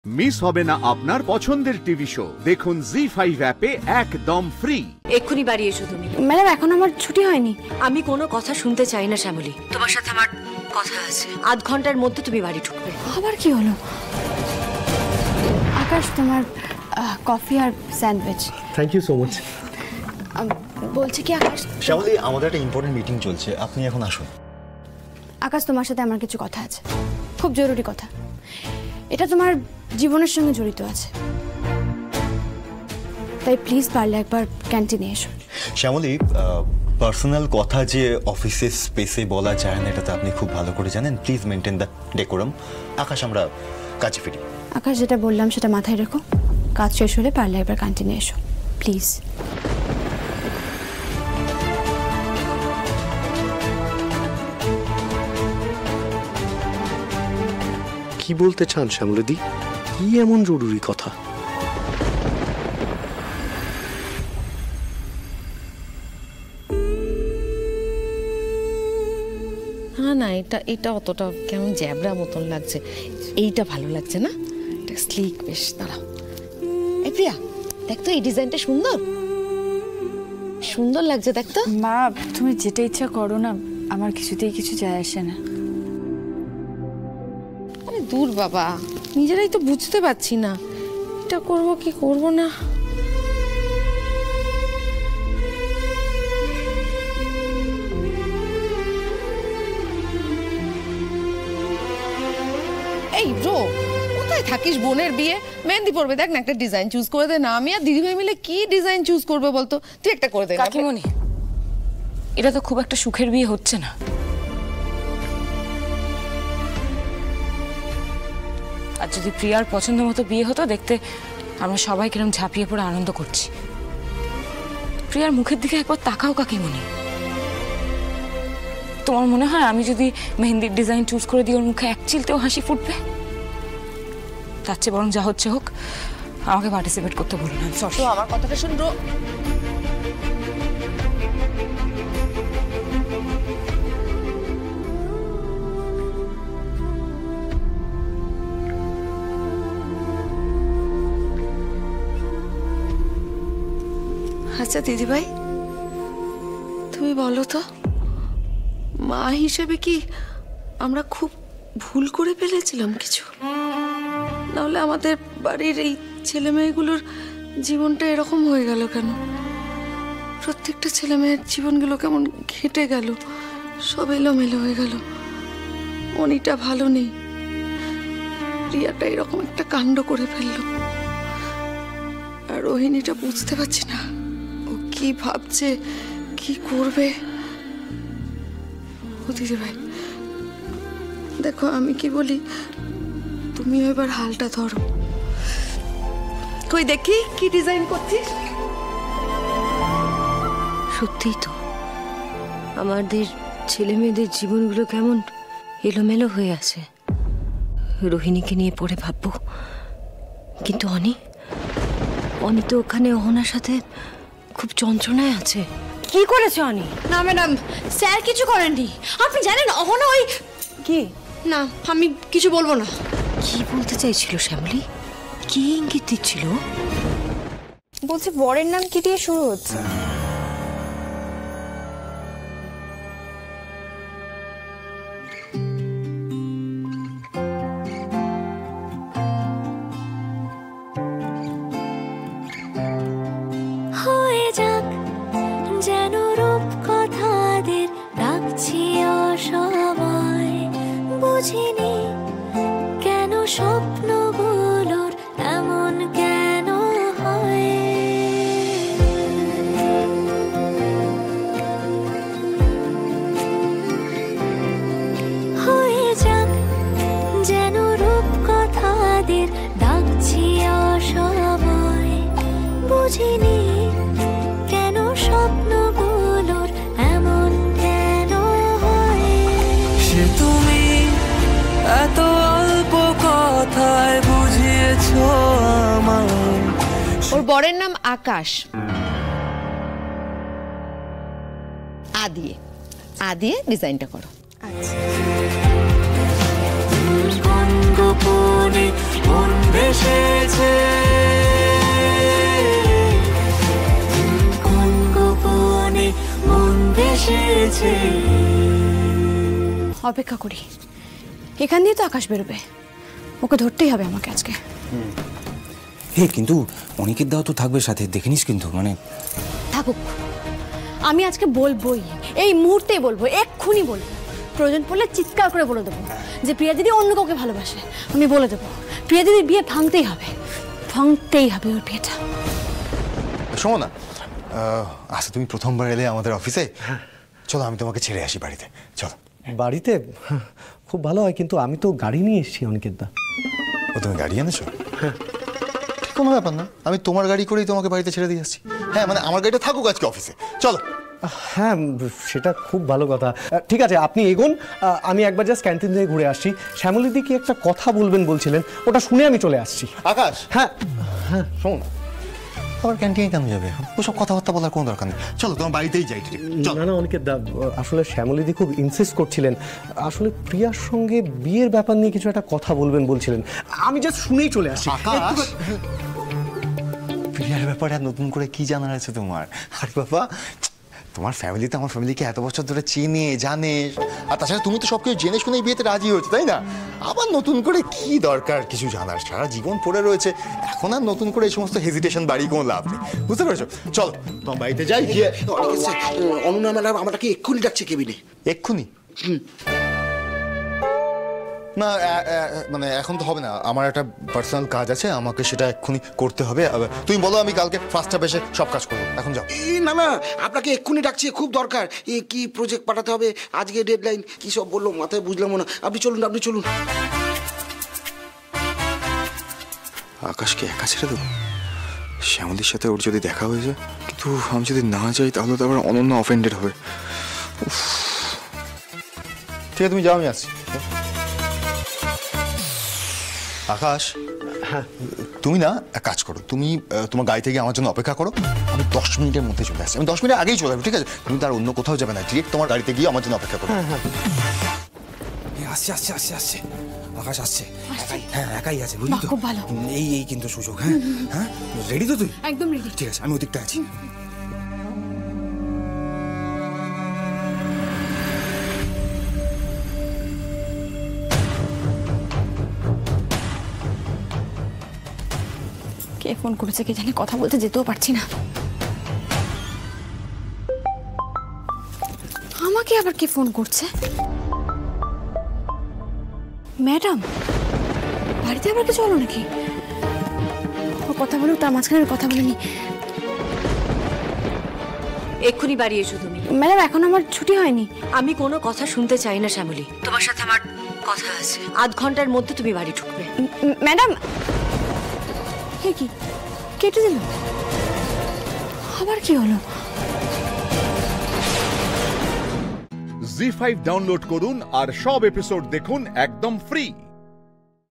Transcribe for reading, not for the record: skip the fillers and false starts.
Miss হবে না আপনার পছন্দের টিভি শো। দেখুন জি5 অ্যাপে একদম ফ্রি। এক্ষুনি বাড়ি এসো তুমি। ম্যাডাম এখন আমার ছুটি হয়নি। আমি কোনো কথা শুনতে চাই না শ্যামলী, তোমার সাথে আমার কথা আছে। আধ ঘন্টার মধ্যে তুমি বাড়ি ঢুকবে। আবার কি হলো? আকাশ, তোমার কফি আর sandwich. Thank you so much. বলছি কি আকাশ, শ্যামলী, আমাদের একটা ইম্পর্টেন্ট মিটিং চলছে, আপনি এখন আসুন। আকাশ তোমার সাথে আমার কিছু কথা আছে, খুব জরুরি কথা। এটা তোমার জীবনের সঙ্গে জড়িত আছে, তাই প্লিজ পারলে একবার ক্যান্টিনে এসো। শ্যামলী, পার্সোনাল কথা যে অফিসের স্পেসে বলা যায় না, এটা তো আপনি খুব ভালো করে জানেন। Please maintain the decorum. Akash, আমরা কাজে ফিরি। আকাশ, যেটা বললাম সেটা মাথায় রেখো। কাজ শেষ হলে পারলে একবার ক্যান্টিনে এসো প্লিজ। কি বলতে চান শ্যামলদি? কি এমন জরুরি কথা? না না, এটা অতটা কেমন জ্যাবরা মতন লাগছে। এইটা ভালো লাগছে না, এটা স্লিক বেশ। দাঁড়াও, এই প্রিয়া, দেখ তো এই ডিজাইনটা সুন্দর সুন্দর লাগছে, দেখ তো। মা, তুমি যেটা ইচ্ছা করো না, আমার কিছুতেই কিছু যায় আসে না। আরে দূর বাবা, নিজেরাই তো বুঝতে পারছি না এটা করব কি করব না। এই ব্রো, কোথায় থাকিস? বোনের বিয়ে, মেহেন্দি পড়বে, দেখ না একটা ডিজাইন চুজ করে দে না। আমি আর দিদিভাই মিলে কি ডিজাইন চুজ করবে বলতো? তুই একটা করে দে। কাকিমণি, এটা তো খুব একটা সুখের বিয়ে হচ্ছে না। আর যদি প্রিয়ার পছন্দ মতো বিয়ে হতো, দেখতে আমরা সবাই কিরম ঝাঁপিয়ে পড়ে আনন্দ করছি। প্রিয়ার মুখের দিকে একবার তাকাও কাকিমণি। তোমার মনে হয় আমি যদি মেহেন্দির ডিজাইন চুজ করে দিই, ওর মুখে এক চিলতেও হাসি ফুটবে? তার চেয়ে বরং যা হচ্ছে হোক, আমাকে পার্টিসিপেট করতে বলুন। তো আমার কথাটা শুন ব্রো। আচ্ছা দিদিভাই, তুমি বলো তো, মা হিসেবে কি আমরা খুব ভুল করে ফেলেছিলাম কিছু? নাহলে আমাদের বাড়ির এই ছেলে মেয়েগুলোর জীবনটা এরকম হয়ে গেল কেন? প্রত্যেকটা ছেলে মেয়ের জীবনগুলো কেমন ঘেটে গেল, সব এলোমেলো হয়ে গেল। অনিটা ভালো নেই, প্রিয়াটা এরকম একটা কাণ্ড করে ফেললো, আর রোহিণীটা বুঝতে পারছি না ও কি ভাবছে, কি করবে। ও দিদি ভাই দেখো, আমি কি বলি, তুমি এবার হালটা ধরো। কই দেখি কি ডিজাইন করছিস। সত্যিই তো আমাদের ছেলে মেয়েদের জীবনগুলো কেমন এলোমেলো হয়ে আছে। রোহিণীকে নিয়ে পড়ে ভাববো, কিন্তু অনি তো ওখানে অহনার সাথে খুব যন্ত্রণায় আছে। কি করেছে অনি? না ম্যাডাম, স্যার কিছু করেননি। আপনি জানেন অহনা ওই কি? না, আমি কিছু বলবো না। কি বলতে চাইছিল শ্যামলী? কি ইঙ্গিত দিচ্ছিল? বলছে বরের নাম কি দিয়ে শুরু হচ্ছে। হয়ে যাক যেন রূপ কথাদের ডাকছি অসময়, বুঝিনি কেন স্বপ্নগুলোর এমন কেন হয়। হয়ে যাক যেন রূপ কথাদের ডাকছি অসময়, বুঝিনি কেন স্বপ্নগুলোর এমন কেন হয়। সে তুমি এত অল্প কথায় বুঝিয়েছো আমায়। ওর বরের নাম আকাশ। আ দিয়ে ডিজাইনটা করো। গোপনে মন ভেসেছে কোন গোপনে মন ভেসেছে। অপেক্ষা করি, এখান দিয়ে তো আকাশ বেরোবে, ওকে ধরতেই হবে আমাকে আজকে। হে কিন্তু অনিকেত দাও তো থাকবে সাথে, দেখে নিস কিন্তু, মানে থাকুক, আমি আজকে বলবোই, এই মুহূর্তেই বলবো, এক্ষুনি বলবো। প্রয়োজন পড়লে চিৎকার করে বলে দেবো যে প্রিয়া দিদি অন্য কাউকে ভালোবাসে। আমি বলে দেবো প্রিয়া দিদির বিয়ে ভাঙতেই হবে, ভাঙতেই হবে ওর বিয়েটা। শোনো না, আচ্ছা তুমি প্রথমবার এলে আমাদের অফিসে, চলো আমি তোমাকে ছেড়ে আসি বাড়িতে, চলো। বাড়িতে খুব ভালো হয়, কিন্তু আমি তো গাড়ি নিয়ে এসেছি অনিকেত দা। ও তুমি গাড়ি এনেছো? ঠিক কোনো ব্যাপার না, আমি তোমার গাড়ি করেই তোমাকে বাড়িতে ছেড়ে দিয়ে আসছি। হ্যাঁ মানে আমার গাড়িটা থাকুক আজকে অফিসে, চলো। হ্যাঁ সেটা খুব ভালো কথা। ঠিক আছে আপনি এগোন, আমি একবার জাস্ট ক্যান্টিন থেকে ঘুরে আসছি। শ্যামলীদি কি একটা কথা বলবেন বলছিলেন, ওটা শুনে আমি চলে আসছি। আকাশ, হ্যাঁ হ্যাঁ শোন, আবার ক্যান্টিনে কেন যাবে? ওসব কথাবার্তা বলার কোনো দরকার নেই, চলো তোমার বাড়িতেই যাই। না না অনিকেত দা, আসলে শ্যামলীদি খুব ইনসিস্ট করছিলেন, আসলে প্রিয়ার সঙ্গে বিয়ের ব্যাপার নিয়ে কিছু একটা কথা বলবেন বলছিলেন, আমি জাস্ট শুনেই চলে আসছি। প্রিয়ার ব্যাপারে আর নতুন করে কি জানার আছে তোমার? আরে বাবা, তোমার ফ্যামিলি তো আমার ফ্যামিলিকে এত বছর ধরে চিনে জানে, আর তাছাড়া তুমি তো সবকিছু জেনে শুনে বিয়েতে রাজি হয়েছে, তাই না? আবার নতুন করে কি দরকার কিছু জানার? সারা জীবন পড়ে রয়েছে, এখন আর নতুন করে এই সমস্ত হেজিটেশন বাড়িয়ে কোনো লাভ নেই, বুঝতে পেরেছো? চলো তোমার বাড়িতে যাই। গিয়ে অনন্যা ম্যাডাম আমাকে এক্ষুনি ডাকছে কেবিনে। এক্ষুনি? না মানে এখন তো হবে না, আমার একটা পার্সোনাল কাজ আছে, আমাকে সেটা এক্ষুনি করতে হবে। তুমি বলো, আমি কালকে ফার্স্ট হাফ এসে সব কাজ করবো, এখন যাও। না না, আপনাকে এক্ষুনি ডাকছে, খুব দরকার। কি প্রজেক্ট পাঠাতে হবে, আজকে ডেডলাইন, কি সব বললো মাথায় বুঝলাম না। আপনি চলুন, আপনি চলুন। আকাশকে একা ছেড়ে দেবো? শ্যামলীর সাথে ওর যদি দেখা হয়ে যায়, কিন্তু আমি যদি না যাই তাহলে তো আবার অনন্য অফেন্ডেড হবে। ঠিক আছে তুমি যাও, আমি আসছি। আকাশ, হ্যাঁ তুমি না এক কাজ করো, তুমি তোমার গাড়ি থেকে আমার জন্য অপেক্ষা করো, আমি 10 মিনিটের মধ্যে চলে আসছি। আমি 10 মিনিট আগেই চলে আসবো, ঠিক আছে? তুমি তার অন্য কোথাও যাবে না, ডিরেক্ট তোমার গাড়িতে গিয়ে আমার জন্য অপেক্ষা করো। আসছে আসছে আসছে আসছে, আকাশ আসছে, একাই, হ্যাঁ একাই আছে, বুঝলি তো? খুব ভালো, এই কিন্তু সুযোগ। হ্যাঁ হ্যাঁ, রেডি তো তুই? একদম রেডি। ঠিক আছে, আমি ওদিকটা আছি। কে ফোন করেছে কে জানি, কথা বলতে যেতেও পারছি না। আমাকে আবার কে ফোন করছে? ম্যাডাম, বাড়িতে আবার কিছু হলো নাকি? ও কথা বলুক, তার মাঝখানে কথা বলিনি। এক্ষুনি বাড়ি এসো তুমি। ম্যাডাম এখন আমার ছুটি হয়নি। আমি কোনো কথা শুনতে চাই না শ্যামলী, তোমার সাথে আমার কথা আছে। আধ ঘন্টার মধ্যে তুমি বাড়ি ঢুকবে। ম্যাডাম, কে কি কেটে দিল? আবার কি হলো? জি5 ডাউনলোড করুন আর সব এপিসোড দেখুন একদম ফ্রি।